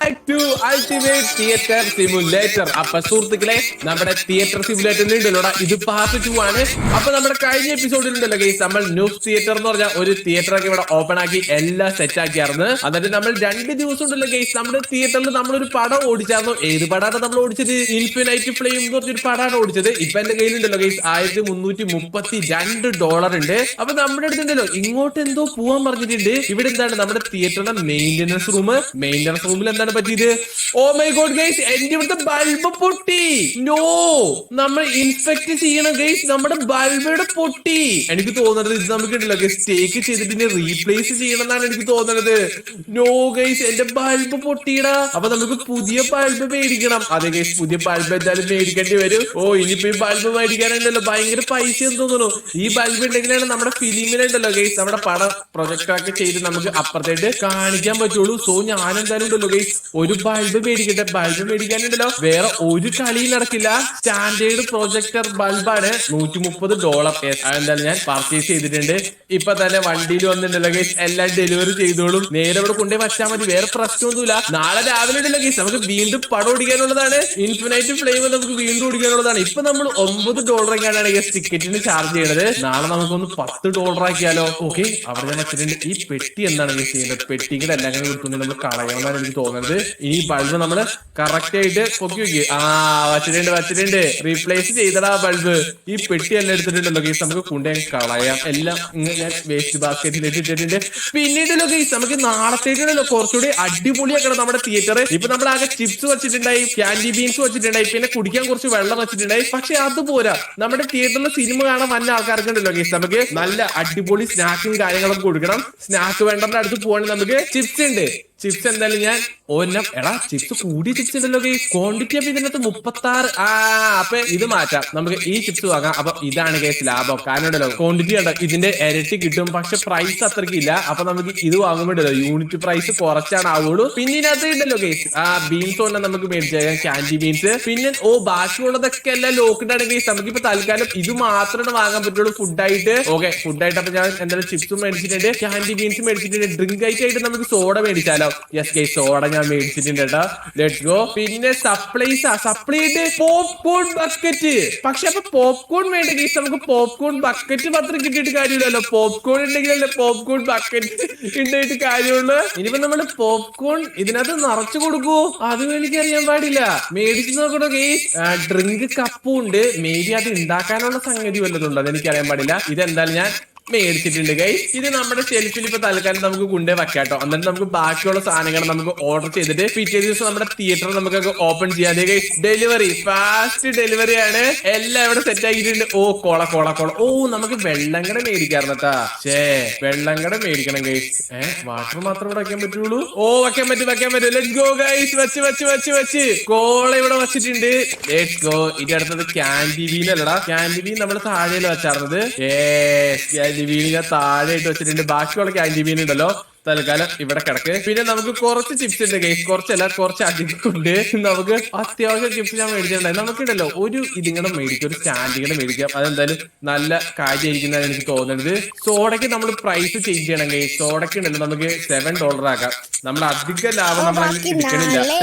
Back to ultimate theatre simulator. അപ്പൊ സുഹൃത്തുക്കളെ, നമ്മുടെ തിയേറ്റർ സിമുലേറ്റർ ഉണ്ടല്ലോടാ, ഇത് പാർട്ട് 2 ആണ്. അപ്പൊ നമ്മുടെ കഴിഞ്ഞ എപ്പിസോഡിൽ ഉണ്ടല്ലോ ഗൈസ്, നമ്മൾ ന്യൂസ് തിയേറ്റർ എന്ന് പറഞ്ഞ ഒരു തിയേറ്റർ ഒക്കെ ഇവിടെ ഓപ്പൺ ആക്കി എല്ലാം സെറ്റ് ആക്കിയായിരുന്നു. എന്നിട്ട് നമ്മൾ 2 ദിവസം ഉണ്ടല്ലോ ഗൈസ്, നമ്മുടെ തിയേറ്ററിൽ നമ്മളൊരു പടം ഓടിച്ചായിരുന്നു. ഏത് പടമാണ് നമ്മൾ ഓടിച്ചത്? ഇൻഫിനൈറ്റ് ഫ്ലെയിം എന്ന് പറഞ്ഞൊരു പടമാണ് ഓടിച്ചത്. ഇപ്പൊ എന്റെ കയ്യിലുണ്ടല്ലോ ഗൈസ് $1332 ഉണ്ട്. അപ്പൊ നമ്മുടെ അടുത്തുണ്ടല്ലോ ഇങ്ങോട്ട് എന്തോ പോവാൻ പറഞ്ഞിട്ടുണ്ട്. ഇവിടെ എന്താണ് നമ്മുടെ തിയേറ്ററിന്റെ മെയിന്റനൻസ് റൂമിൽ എന്താണ് പറ്റിയത്? ഓ മൈ ഗോഡ് ഗൈസ്, എന്റെ ഇവിടുത്തെ ബൾബ് പൊട്ടി. നോ, നമ്മൾ ഇൻസ്പെക്ട് ചെയ്യണം ഗൈസ്, നമ്മുടെ ബൾബിയുടെ പൊട്ടി. എനിക്ക് തോന്നുന്നത് ഇത് നമുക്ക് ഉണ്ടല്ലോ ഗൈസ് സ്റ്റേക്ക് ചെയ്തിട്ട് റീപ്ലേസ് ചെയ്യണം എന്നാണ് എനിക്ക് തോന്നുന്നത്. നോ ഗൈസ്, എന്റെ ബൾബ് പൊട്ടിയിടാ. അപ്പൊ നമുക്ക് പുതിയ ബൾബ് മേടിക്കണം. അതെ ഗൈസ്, പുതിയ ബൾബ് എന്തായാലും മേടിക്കേണ്ടി വരും. ഓ, ഇനിയിപ്പോ ഈ ബൾബ് മേടിക്കാനുണ്ടല്ലോ ഭയങ്കര പൈസ എന്ന് തോന്നുന്നു. ഈ ബൾബ് ഉണ്ടെങ്കിലാണ് നമ്മുടെ ഫിലിമിലുണ്ടല്ലോ ഗൈസ് നമ്മുടെ പടം പ്രൊജക്ട് ഒക്കെ ചെയ്ത് നമുക്ക് അപ്പുറത്തേട്ട് കാണിക്കാൻ പറ്റുള്ളൂ. സോ ഞാൻ എന്തായാലും ഉണ്ടല്ലോ ഗൈസ് ഒരു ബൾബ് മേടിക്കട്ടെ. ബൾബ് മേടിക്കാനുണ്ടല്ലോ വേറെ ഒരു കളിയും നടക്കില്ല. സ്റ്റാൻഡേർഡ് പ്രൊജക്ടർ ബൾബാണ്, $130. അതെന്തായാലും ഞാൻ പർച്ചേസ് ചെയ്തിട്ടുണ്ട്. ഇപ്പൊ തന്നെ വണ്ടിയിൽ വന്നിട്ടുണ്ടല്ലോ ഗൈസ്, എല്ലാം ഡെലിവറി ചെയ്തോളും. നേരെ ഇവിടെ കൊണ്ടുപോയി വച്ചാൽ മതി, വേറെ പ്രശ്നമൊന്നുമില്ല. നാളെ രാവിലെ ഉണ്ടല്ലോ ഗൈസ് നമുക്ക് വീണ്ടും പടം ഓടിക്കാനുള്ളതാണ്. ഇൻഫിനൈറ്റ് ഫ്ലെയിം നമുക്ക് വീണ്ടും ഓടിക്കാനുള്ളതാണ്. ഇപ്പൊ നമ്മൾ $9 ഗൈസ് ടിക്കറ്റിന് ചാർജ് ചെയ്യണത്. നാളെ നമുക്കൊന്ന് $10 ആക്കിയാലോ? ഓക്കെ, അവിടെ ഞാൻ വെച്ചിട്ടുണ്ട്. ഈ പെട്ടി എന്താണ് ഗൈസ് ചെയ്യേണ്ടത്? പെട്ടിയുടെ എല്ലാം കൂടെ കൊടുക്കുന്നത് നമ്മൾ കളയണമെന്നാണ് എനിക്ക് തോന്നുന്നത്. ഈ ബൾബ് നമ്മള് കറക്റ്റ് ആയിട്ട് പൊക്കി വെക്കുക. വച്ചിട്ടുണ്ട്. റീപ്ലേസ് ചെയ്തടാ ബൾബ്. ഈ പെട്ടി എല്ലാം എടുത്തിട്ടുണ്ടല്ലോ ഗൈസ്, നമുക്ക് കൊണ്ടുപോയി കളയാം. എല്ലാം ഞാൻ വേസ്റ്റ് ബാസ്കറ്റിൽ ഇട്ടിട്ടുണ്ട്. പിന്നീടല്ലോ ഗൈസ് നമുക്ക് നാളത്തേക്കുണ്ടല്ലോ കുറച്ചുകൂടി അടിപൊളിയാക്കണം നമ്മുടെ തിയേറ്റർ. ഇപ്പൊ നമ്മൾ ആകെ ചിപ്സ് വെച്ചിട്ടുണ്ടായി, ക്യാൻഡി ബീൻസ് വെച്ചിട്ടുണ്ടായി, പിന്നെ കുടിക്കാൻ കുറച്ച് വെള്ളം വെച്ചിട്ടുണ്ടായി. പക്ഷെ അത് പോരാ, നമ്മുടെ തിയേറ്ററിൽ സിനിമ കാണാൻ വന്ന ആൾക്കാർക്ക് ഉണ്ടല്ലോ ഗൈസ് നമുക്ക് നല്ല അടിപൊളി സ്നാക്കും കാര്യങ്ങളൊക്കെ കൊടുക്കണം. സ്നാക്ക് വേണ്ടന്റെ അടുത്ത് പോവാണെങ്കിൽ നമുക്ക് ചിപ്സ് ഉണ്ട്. ചിപ്സ് എന്തായാലും ഞാൻ ചിപ്സ് കൂടി ചിപ്സ് ഉണ്ടല്ലോ ഗൈസ്, ക്വാണ്ടിറ്റി അപ്പൊ ഇതിനകത്ത് 36. അപ്പൊ ഇത് മാറ്റാം, നമുക്ക് ഈ ചിപ്സ് വാങ്ങാം. അപ്പൊ ഇതാണ് ഗൈസ് ലാഭം. കാരണം ഉണ്ടല്ലോ ക്വാണ്ടിറ്റി ഉണ്ടോ ഇതിന്റെ ഇരട്ടി കിട്ടും, പക്ഷെ പ്രൈസ് അത്രയ്ക്ക് ഇല്ല. അപ്പൊ നമുക്ക് ഇത് വാങ്ങുമ്പോഴല്ലോ യൂണിറ്റ് പ്രൈസ് കുറച്ചാണ് ആവുള്ളൂ. പിന്നെ ഇതിനകത്ത് ഉണ്ടല്ലോ ഗൈസ് ബീൻസ് കൊണ്ട് നമുക്ക് മേടിച്ചേക്കാം, ക്യാൻഡി ബീൻസ്. പിന്നെ ബാക്കിയുള്ളതൊക്കെ എല്ലാം ലോക്ക്ഡ് ആണ് ഗൈസ്. നമുക്കിപ്പോ തൽക്കാലം ഇത് മാത്രമേ വാങ്ങാൻ പറ്റുള്ളൂ ഫുഡായിട്ട്. ഓക്കെ, ഫുഡായിട്ട് അപ്പൊ ഞാൻ എന്തായാലും ചിപ്സും മേടിച്ചിട്ടുണ്ട്, ക്യാൻഡി ബീൻസും മേടിച്ചിട്ടുണ്ട്. ഡ്രിങ്ക് ആയിട്ട് നമുക്ക് സോഡ മേടിച്ചാലോ? യെസ് ഗൈസ്, സോഡ ഞാൻ മേടിച്ചിട്ടുണ്ട് കേട്ടോ. Let's go. പിന്നെ സപ്ലൈ പോപ്കോൺ ബക്കറ്റ്. പക്ഷെ അപ്പൊ പോപ്കോൺ വേണ്ട ഗൈസ്, നമുക്ക് പോപ്കോൺ ബക്കറ്റ് മാത്രം കിട്ടിയിട്ട് കാര്യമില്ലല്ലോ. പോപ്കോൺ ഉണ്ടെങ്കിലല്ലേ പോപ്കോൺ ബക്കറ്റ് ഉണ്ടായിട്ട് കാര്യമുള്ളൂ. ഇനിയിപ്പോ നമ്മള് പോപ്കോൺ ഇതിനകത്ത് നിറച്ചു കൊടുക്കുവോ? അതും എനിക്കറിയാൻ പാടില്ല. മേടിച്ചു നോക്കണോ ഗൈസ്. ഡ്രിങ്ക് കപ്പും ഉണ്ട്. മേ ബി അത് ഉണ്ടാക്കാനുള്ള സംഗതി വല്ലതുണ്ട്, അതെനിക്കറിയാൻ പാടില്ല. ഇതെന്തായാലും ഞാൻ മേടിച്ചിട്ടുണ്ട് ഗൈസ്. ഇത് നമ്മുടെ ഷെൽഫിൽ ഇപ്പൊ തൽക്കാലം നമുക്ക് കൊണ്ടേ വെക്കാട്ടോ. എന്നിട്ട് നമുക്ക് ബാക്കിയുള്ള സാധനങ്ങൾ നമുക്ക് ഓർഡർ ചെയ്തിട്ട് പിറ്റേ ദിവസം നമ്മുടെ തിയേറ്റർ നമുക്കൊക്കെ ഓപ്പൺ ചെയ്യാതെ ഗൈസ്. ഡെലിവറി, ഫാസ്റ്റ് ഡെലിവറി ആണ്. എല്ലാം ഇവിടെ സെറ്റ് ആക്കിയിട്ടുണ്ട്. ഓ കോള. ഓ, നമുക്ക് വെള്ളം കട മേടിക്കാറുണ്ട് കേട്ടാ. വെള്ളം കട മേടിക്കണം ഗൈസ്. വാട്ടർ മാത്രം ഇവിടെ വെക്കാൻ പറ്റുള്ളൂ. ഓ, വെക്കാൻ പറ്റും. Let's go guys. വെച്ച് കോള ഇവിടെ വെച്ചിട്ടുണ്ട്. Let's go. ഇനി അടുത്തത് ക്യാൻഡി ബീൻ അല്ലടാ, ക്യാൻഡി ബീൻ നമ്മൾ താഴെയല്ല വെച്ചാർന്നത്. ക്യാൻഡി ബീൻ ഞാൻ താഴെ ഇട്ട് വെച്ചിട്ടുണ്ട്. ബാക്കിയുള്ള ക്യാൻഡി ബീൻ ഉണ്ടല്ലോ തൽക്കാലം ഇവിടെ കിടക്ക്. പിന്നെ നമുക്ക് കുറച്ച് ചിപ്സ് ഉണ്ട് ഗൈസ്, കുറച്ച് അധികം ഉണ്ട്. നമുക്ക് അത്യാവശ്യം ചിപ്സ് ഞാൻ മേടിച്ചിട്ടുണ്ടായി. നമുക്കുണ്ടല്ലോ ഒരു ഇതിങ്ങനെ മേടിക്കാം, ഒരു സ്റ്റാൻഡിങ്ങനെ മേടിക്കാം. അതെന്തായാലും നല്ല കാര്യമായിരിക്കുന്നതാണ് എനിക്ക് തോന്നുന്നത്. സോഡയ്ക്ക് നമ്മൾ പ്രൈസ് ചേഞ്ച് ചെയ്യണം ഗൈസ്. സോഡയ്ക്ക് ഉണ്ടല്ലോ നമുക്ക് $7 ആക്കാം. നമ്മൾ അധിക ലാഭം നമ്മൾ എടുക്കണില്ല.